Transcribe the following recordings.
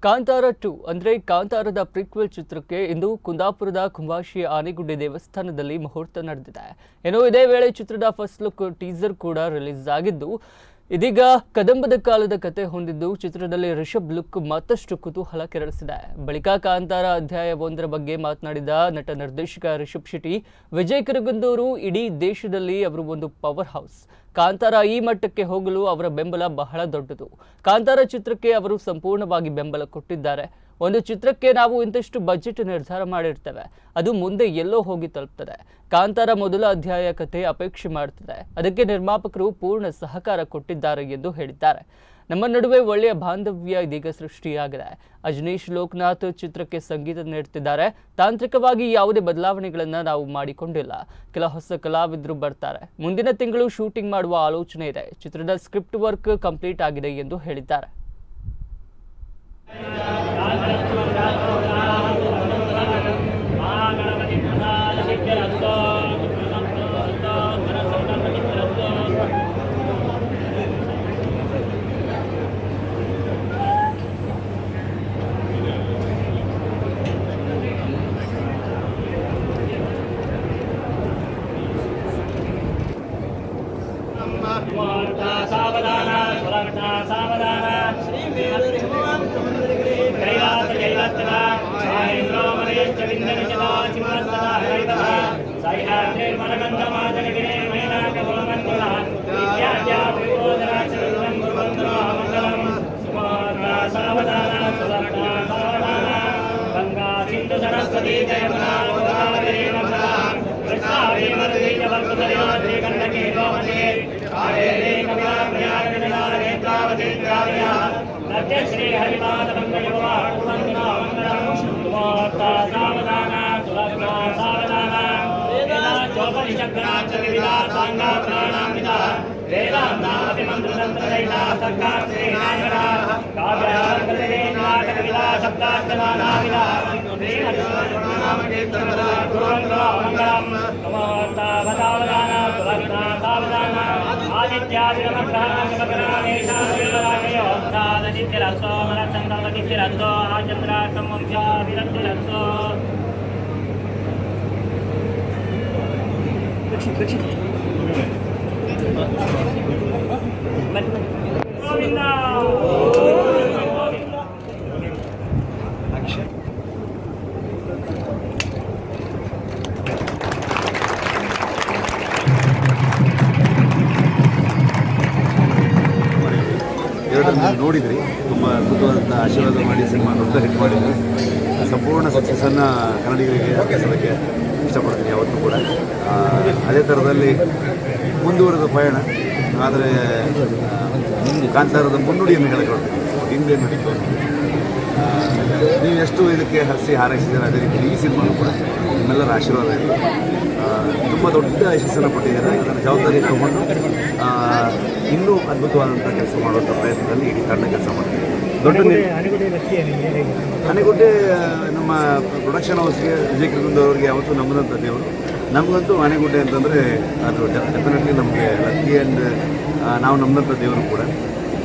ಕಾಂತಾರ 2 ಅಂದರೆ ಕಾಂತಾರದ ಪ್ರಿಕ್ವೆಲ್ ಚಿತ್ರಕ್ಕೆ ಇಂದು ಕುಂದಾಪುರದ ಕುಂಬಾಶಿ ಆನೆಗುಡ್ಡೆ ದೇವಸ್ಥಾನದಲ್ಲಿ ಮುಹೂರ್ತ ನಡೆದಿದೆ. ಇದೇ ವೇಳೆ ಚಿತ್ರದ ಫಸ್ಟ್ ಲುಕ್ ಟೀಸರ್ ಕೂಡ ರಿಲೀಸ್ ಆಗಿದ್ದು, ಇದೀಗ ಕದಂಬದ ಕಾಲದ ಕತೆ ಹೊಂದಿದ್ದು ಚಿತ್ರದಲ್ಲಿ ರಿಷಬ್ ಲುಕ್ ಮತ್ತಷ್ಟು ಕುತೂಹಲ ಕೆರಳಿಸಿದೆ. ಬಳಿಕ ಕಾಂತಾರ ಅಧ್ಯಾಯ 1ರ ಬಗ್ಗೆ ಮಾತನಾಡಿದ ನಟ ನಿರ್ದೇಶಕ ರಿಷಬ್ ಶೆಟ್ಟಿ, ವಿಜಯ್ ಕಿರಗಂದೂರು ಇಡೀ ದೇಶದಲ್ಲಿ ಅವರು ಒಂದು ಪವರ್ ಹೌಸ್. ಕಾಂತಾರ ಈ ಮಟ್ಟಕ್ಕೆ ಹೋಗಲು ಅವರ ಬೆಂಬಲ ಬಹಳ ದೊಡ್ಡದು. ಕಾಂತಾರ ಚಿತ್ರಕ್ಕೆ ಅವರು ಸಂಪೂರ್ಣವಾಗಿ ಬೆಂಬಲ ಕೊಟ್ಟಿದ್ದಾರೆ. ಒಂದು ಚಿತ್ರಕ್ಕೆ ನಾವು ಇಂತಷ್ಟು ಬಜೆಟ್ ನಿರ್ಧಾರ ಮಾಡಿರ್ತೇವೆ, ಅದು ಮುಂದೆ ಎಲ್ಲೋ ಹೋಗಿ ತಲುಪ್ತದೆ. ಕಾಂತಾರ ಮೊದಲ ಅಧ್ಯಾಯ ಕಥೆ ಅಪೇಕ್ಷೆ ಮಾಡ್ತದೆ, ಅದಕ್ಕೆ ನಿರ್ಮಾಪಕರು ಪೂರ್ಣ ಸಹಕಾರ ಕೊಟ್ಟಿದ್ದಾರೆ ಎಂದು ಹೇಳಿದ್ದಾರೆ. ನಮ್ಮ ನಡುವೆ ಒಳ್ಳೆಯ ಬಾಂಧವ್ಯ ಇದೀಗ ಸೃಷ್ಟಿಯಾಗಿದೆ. ಅಜನೀಶ್ ಲೋಕನಾಥ್ ಚಿತ್ರಕ್ಕೆ ಸಂಗೀತ ನೀಡುತ್ತಿದ್ದಾರೆ. ತಾಂತ್ರಿಕವಾಗಿ ಯಾವುದೇ ಬದಲಾವಣೆಗಳನ್ನು ನಾವು ಮಾಡಿಕೊಂಡಿಲ್ಲ. ಕೆಲ ಹೊಸ ಕಲಾವಿದರು ಬರ್ತಾರೆ. ಮುಂದಿನ ತಿಂಗಳು ಶೂಟಿಂಗ್ ಮಾಡುವ ಆಲೋಚನೆ ಇದೆ. ಚಿತ್ರದ ಸ್ಕ್ರಿಪ್ಟ್ ವರ್ಕ್ ಕಂಪ್ಲೀಟ್ ಆಗಿದೆ ಎಂದು ಹೇಳಿದ್ದಾರೆ. श्री हरिपाद ನೋಡಿದ್ರಿ, ತುಂಬ ಅದ್ಭುತವಾದಂಥ ಆಶೀರ್ವಾದ ಮಾಡಿ ಸಿನಿಮಾ ದೊಡ್ಡ ಹಿಟ್ ಮಾಡಿದ್ವಿ. ಸಂಪೂರ್ಣ ಸಕ್ಸಸ್ಸನ್ನು ಕನ್ನಡಿಗರಿಗೆ ಸಲ್ಲಿಸೋಕ್ಕೆ ಇಷ್ಟಪಡ್ತೀನಿ ಯಾವತ್ತೂ ಕೂಡ. ಅದೇ ಥರದಲ್ಲಿ ಮುಂದುವರೆದ ಪಯಣ. ಆದರೆ ಕಾಂತಾರದ ಮುನ್ನುಡಿಯನ್ನು ಹೇಳಿಕೊಡ್ತೀನಿ, ಹಿಂದೆ ನಡೀತು. ನೀವು ಎಷ್ಟು ಇದಕ್ಕೆ ಹರಿಸಿ ಹಾರೈಸಿದ್ದೀರ, ಅದೇ ರೀತಿ ಈ ಸಿನಿಮಾನು ಕೂಡ ನಿಮ್ಮೆಲ್ಲರ ಆಶೀರ್ವಾದ ಇದೆ. ತುಂಬ ದೊಡ್ಡ ಯಶಸ್ಸನ್ನು ಕೊಟ್ಟಿದ್ದಾರೆ. ಅದರ ಜವಾಬ್ದಾರಿ ತಗೊಂಡು ಇನ್ನೂ ಅದ್ಭುತವಾದಂಥ ಕೆಲಸ ಮಾಡುವಂಥ ಪ್ರಯತ್ನದಲ್ಲಿ ಇಡೀ ತಂಡ ಕೆಲಸ ಮಾಡ್ತೀವಿ. ದೊಡ್ಡ ಆನೆಗುಡ್ಡೆ ನಮ್ಮ ಪ್ರೊಡಕ್ಷನ್ ಹೌಸ್ಗೆ ವಿಜಯ್ ಕಿರಗಂದೂರು ಅವರಿಗೆ ಯಾವತ್ತೂ ನಮ್ಮದಂಥ ದೇವರು. ನಮಗಂತೂ ಆನೆಗುಡ್ಡೆ ಅಂತಂದರೆ ಅದು ಡೆಫಿನೆಟ್ಲಿ ನಮಗೆ ಲಕ್ಕಿ ಆ್ಯಂಡ್ ನಾವು ನಮ್ಮದಂಥ ದೇವರು ಕೂಡ.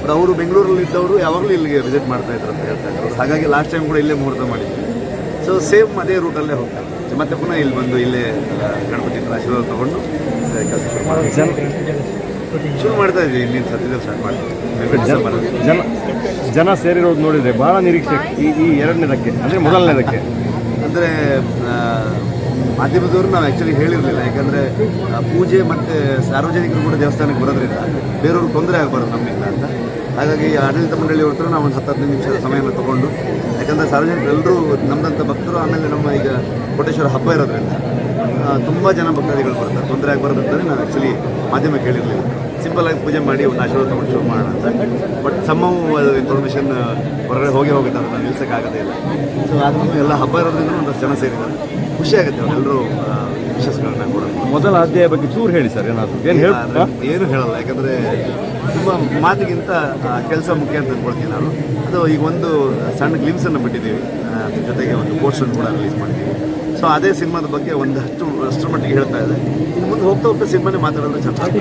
ಬಟ್ ಅವರು ಬೆಂಗಳೂರಲ್ಲಿ ಇದ್ದವರು ಯಾವಾಗಲೂ ಇಲ್ಲಿಗೆ ವಿಸಿಟ್ ಮಾಡ್ತಾಯಿದ್ರು ಅಂತ ಹೇಳ್ತಾ ಇದ್ರು. ಹಾಗಾಗಿ ಲಾಸ್ಟ್ ಟೈಮ್ ಕೂಡ ಇಲ್ಲೇ ಮುಹೂರ್ತ ಮಾಡಿದ್ವಿ. ಸೊ ಸೇಮ್ ಅದೇ ರೂಟಲ್ಲೇ ಹೋಗ್ತಾರೆ. ಮತ್ತೆ ಪುನಃ ಇಲ್ಲಿ ಬಂದು ಇಲ್ಲೇ ಗಣಪತಿ ಆಶೀರ್ವಾದ ತೊಗೊಂಡು ಕೆಲಸ ಶುರು ಮಾಡ್ತಾ ಇದ್ವಿ. ಇನ್ನೇನು ಸದ್ಯದಲ್ಲಿ ಸ್ಟಾರ್ಟ್ ಮಾಡ್ತೀವಿ. ಜನ ಸೇರಿರೋದು ನೋಡಿದರೆ ಭಾಳ ನಿರೀಕ್ಷೆ ಈ ಎರಡನೇದಕ್ಕೆ, ಅಂದರೆ ಮೊದಲನೇದಕ್ಕೆ. ಅಂದರೆ ಮಾಧ್ಯಮದವರು ನಾವು ಆ್ಯಕ್ಚುಲಿ ಹೇಳಿರಲಿಲ್ಲ. ಯಾಕಂದರೆ ಪೂಜೆ ಮತ್ತು ಸಾರ್ವಜನಿಕರು ಕೂಡ ದೇವಸ್ಥಾನಕ್ಕೆ ಬರೋದ್ರಿಂದ ಬೇರೆಯವ್ರಿಗೆ ತೊಂದರೆ ಆಗಬಾರ್ದು ನಮ್ಮಿಂದ ಅಂತ. ಹಾಗಾಗಿ ಆಡಳಿತ ಮಂಡಳಿಯವ್ರ ಹತ್ರ ನಾವು ಒಂದು 10-15 ನಿಮಿಷದ ಸಮಯವನ್ನು ತೊಗೊಂಡು, ಯಾಕಂದರೆ ಸಾರ್ವಜನಿಕರು ಎಲ್ಲರೂ ನಮ್ಮದಂಥ ಭಕ್ತರು. ಆಮೇಲೆ ನಮ್ಮ ಈಗ ಕೋಟೇಶ್ವರ ಹಬ್ಬ ಇರೋದ್ರಿಂದ ತುಂಬ ಜನ ಭಕ್ತಾದಿಗಳು ಬರ್ತಾರೆ, ತೊಂದರೆ ಆಗಬಾರ್ದು ಅಂತಲೇ ನಾವು ಆ್ಯಕ್ಚುಲಿ ಮಾಧ್ಯಮ ಕೇಳಿರಲಿಲ್ಲ. ಸಿಂಪಲ್ಲಾಗಿ ಪೂಜೆ ಮಾಡಿ ಒಂದು ಆಶೀರ್ವಾದ ತೊಗೊಂಡು ಶುರು ಮಾಡೋಣ ಅಂತ. ಬಟ್ ಸಮ್ಮವು ಇನ್ಫಾರ್ಮೇಷನ್ ಹೊರಗಡೆ ಹೋಗುತ್ತೆ, ಅದನ್ನು ನಿಲ್ಸೋಕ್ಕಾಗೋದೇ ಇಲ್ಲ. ಸೊ ಆದ್ರೂ ಎಲ್ಲ ಹಬ್ಬ ಇರೋದ್ರಿಂದ ಒಂದಷ್ಟು ಜನ ಸೇರಿದ್ದಾರೆ. ಖುಷಿ ಆಗುತ್ತೆ ಅವರೆಲ್ಲರೂ ವಿಶೇಷಗಳನ್ನ ಕೂಡ. ಮೊದಲ ಅಧ್ಯಾಯ ಬಗ್ಗೆ ಚೂರು ಹೇಳಿ ಸರ್. ಏನಾದರೂ ಏನು ಹೇಳಲ್ಲ, ಯಾಕಂದರೆ ತುಂಬ ಮಾತಿಗಿಂತ ಕೆಲಸ ಮುಖ್ಯ ಅಂತ ಅಂದ್ಕೊಳ್ತೀನಿ ನಾನು. ಅದು ಈಗ ಒಂದು ಸಣ್ಣ ಗ್ಲಿಮ್ಸನ್ನು ಬಿಟ್ಟಿದ್ದೀವಿ, ಅದ್ರ ಜೊತೆಗೆ ಒಂದು ಪೋಸ್ಟರ್ ಕೂಡ ರಿಲೀಸ್ ಮಾಡಿದ್ದೀವಿ. ಸೊ ಅದೇ ಸಿನಿಮಾದ ಬಗ್ಗೆ ಅಷ್ಟರ ಮಟ್ಟಿಗೆ ಹೇಳ್ತಾ ಇದೆ. ಇನ್ನು ಮುಂದೆ ಹೋಗ್ತಾ ಸಿನಿಮಾನೇ ಮಾತಾಡೋದು ಚೆನ್ನಾಗಿ.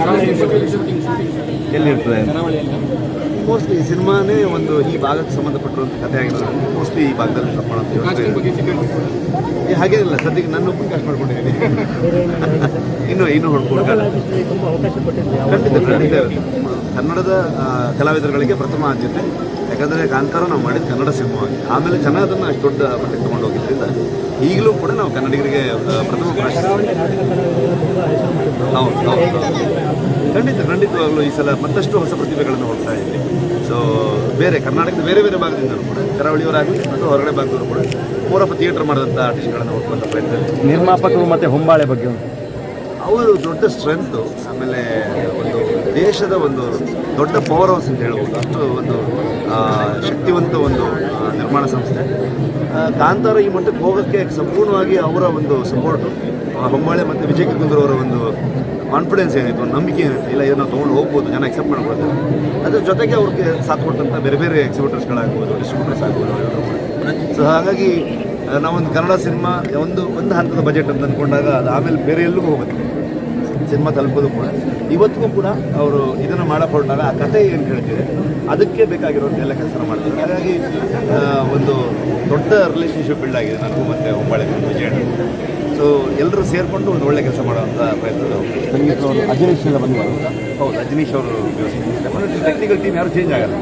ಎಲ್ಲಿರ್ತದೆ ಮೋಸ್ಟ್ಲಿ ಈ ಸಿನಿಮಾನೇ ಒಂದು ಈ ಭಾಗಕ್ಕೆ ಸಂಬಂಧಪಟ್ಟಿರುವಂಥ ಕಥೆ ಆಗಿರೋದ್ರಿಂದ ಮೋಸ್ಟ್ಲಿ ಈ ಭಾಗದಲ್ಲಿ ತಪ್ಪೋಣ ಅಂತ ಯೋಚನೆ ಹಾಗೇನಿಲ್ಲ. ಸದ್ಯಕ್ಕೆ ನನ್ನ ಒಬ್ಬರು ಕಾಸ್ಟ್ ಮಾಡ್ಕೊಂಡಿದ್ದೀನಿ. ಇನ್ನೂ ಹುಡ್ಕೊಂಡು ಖಂಡಿತ ಕನ್ನಡದ ಕಲಾವಿದರುಗಳಿಗೆ ಪ್ರಥಮ ಆದ್ಯತೆ. ಯಾಕಂದರೆ ಕಾಂತಾರ ನಾವು ಮಾಡಿದ ಕನ್ನಡ ಸಿನಿಮಾವಾಗಿ, ಆಮೇಲೆ ಚೆನ್ನಾದನ್ನು ಅಷ್ಟು ದೊಡ್ಡ ಮಟ್ಟಿಗೆ ತೊಗೊಂಡು ಹೋಗಿದ್ದರಿಂದ ಈಗಲೂ ಕೂಡ ನಾವು ಕನ್ನಡಿಗರಿಗೆ ಪ್ರಥಮ ಹೌದು ಖಂಡಿತವಾಗಲೂ ಈ ಸಲ ಮತ್ತಷ್ಟು ಹೊಸ ಪ್ರತಿಭೆಗಳನ್ನು ಹೋಗ್ತಾ ಇದ್ದೀವಿ. ಸೊ ಕರ್ನಾಟಕದ ಬೇರೆ ಭಾಗದಿಂದ ಕೂಡ, ಕರಾವಳಿಯವರಾಗಲಿ ಮತ್ತು ಹೊರಗಡೆ ಭಾಗದವರು ಕೂಡ ಮೂರಪ್ಪ ಥಿಯೇಟರ್ ಮಾಡಿದಂಥ ಆರ್ಟಿಸ್ಟ್ಗಳನ್ನು ಹೋಗ್ಕೊಂತ ಪ್ರಯತ್ನ. ನಿರ್ಮಾಪಕರು ಮತ್ತು ಹೊಂಬಾಳೆ ಬಗ್ಗೆ ಅವರು ದೊಡ್ಡ ಸ್ಟ್ರೆಂತು, ಆಮೇಲೆ ಒಂದು ದೇಶದ ಒಂದು ದೊಡ್ಡ ಪವರ್ ಹೌಸ್ ಅಂತ ಹೇಳ್ಬೋದು. ಅಷ್ಟು ಒಂದು ಶಕ್ತಿವಂತ ಒಂದು ನಿರ್ಮಾಣ ಸಂಸ್ಥೆ. ಕಾಂತಾರ ಈ ಮಟ್ಟಕ್ಕೆ ಹೋಗೋಕ್ಕೆ ಸಂಪೂರ್ಣವಾಗಿ ಅವರ ಒಂದು ಸಪೋರ್ಟು, ಹೊಂಬಾಳೆ ಮತ್ತು ವಿಜಯ್ ಕಿರ್ಗುಂದ್ರ ಅವರ ಒಂದು ಕಾನ್ಫಿಡೆನ್ಸ್ ಏನಿತ್ತು, ಒಂದು ನಂಬಿಕೆ ಏನಿತ್ತು, ಇಲ್ಲ ಏನೋ ತೊಗೊಂಡು ಹೋಗ್ಬೋದು, ಜನ ಎಕ್ಸೆಪ್ಟ್ ಮಾಡ್ಕೊಳ್ತಾರೆ. ಅದ್ರ ಜೊತೆಗೆ ಅವ್ರಿಗೆ ಸಾಥ್ ಕೊಟ್ಟಂಥ ಬೇರೆ ಎಕ್ಸಿಬಿಟರ್ಸ್ಗಳಾಗ್ಬೋದು, ಡಿಸ್ಟ್ರಿಬ್ಯೂಟರ್ಸ್ ಆಗ್ಬೋದು ಎಲ್ಲರೂ ಕೂಡ. ಸೊ ಹಾಗಾಗಿ ನಾವೊಂದು ಕನ್ನಡ ಸಿನಿಮಾ ಒಂದು ಹಂತದ ಬಜೆಟ್ ಅಂತ ಅಂದ್ಕೊಂಡಾಗ ಅದು ಆಮೇಲೆ ಬೇರೆ ಎಲ್ಲೂ ಹೋಗುತ್ತೆ ಸಿನಿಮಾ ತಲುಪೋದು ಕೂಡ. ಇವತ್ತಿಗೂ ಕೂಡ ಅವರು ಇದನ್ನು ಮಾಡಕೊಂಡಾಗ ಆ ಕಥೆ ಏನು ಹೇಳ್ತಿದೆ ಅದಕ್ಕೆ ಬೇಕಾಗಿರೋದು ಎಲ್ಲ ಕೆಲಸ ಮಾಡ್ತಾರೆ. ಹಾಗಾಗಿ ಒಂದು ದೊಡ್ಡ ರಿಲೇಷನ್ಶಿಪ್ ಬಿಲ್ಡ್ ಆಗಿದೆ ನನಗೂ ಮತ್ತು ಹೊಂಬಾಳೆ ವಿಜಯ. ಸೊ ಎಲ್ಲರೂ ಸೇರಿಕೊಂಡು ಒಂದು ಒಳ್ಳೆ ಕೆಲಸ ಮಾಡುವಂಥ ಪ್ರಯತ್ನ. ಅಜನೀಶ್ ಎಲ್ಲ ಬಂದಿದ್ದಾರೆ. ಹೌದು, ಅಜನೀಶ್ ಅವರು ಟೆಕ್ನಿಕಲ್ ಟೀಮ್ ಯಾರು ಚೇಂಜ್ ಆಗಲ್ಲ.